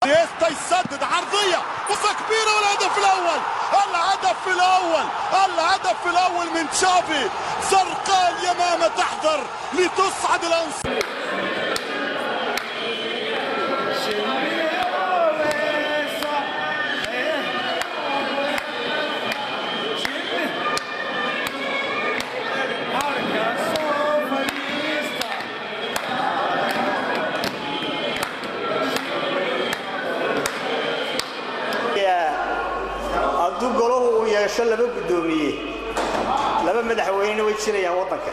انيستا يسدد عرضيه فرصه كبيره والهدف الاول. الهدف الاول من تشافي. زرقاء اليمامه تحذر لتصعد الانصار. hadduu goluhu uu yeesho laba gudoomiye laba madaxweyne way jirayaan wadanka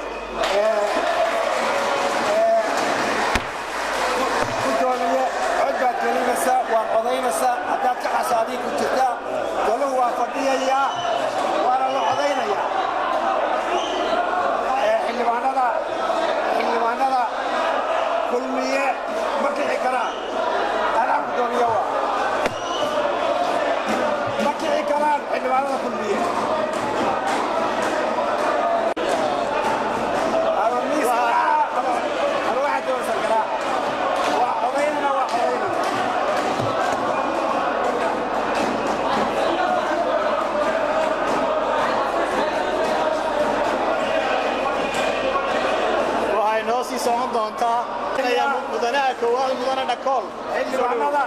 gudoomiye cod baad gelinaysaa waa codaynaysaa haddaad ka xasaadiin ku jirtaa goluhu waa fadhiyayaa waana la codaynayaa xildhibaanada kulmiye ma kici karaan anaa gudoomiye waa xildhibaanada kulmiye waxay noo sii socon doontaa mudanaha koowaad mudane dhakool xildhibaanada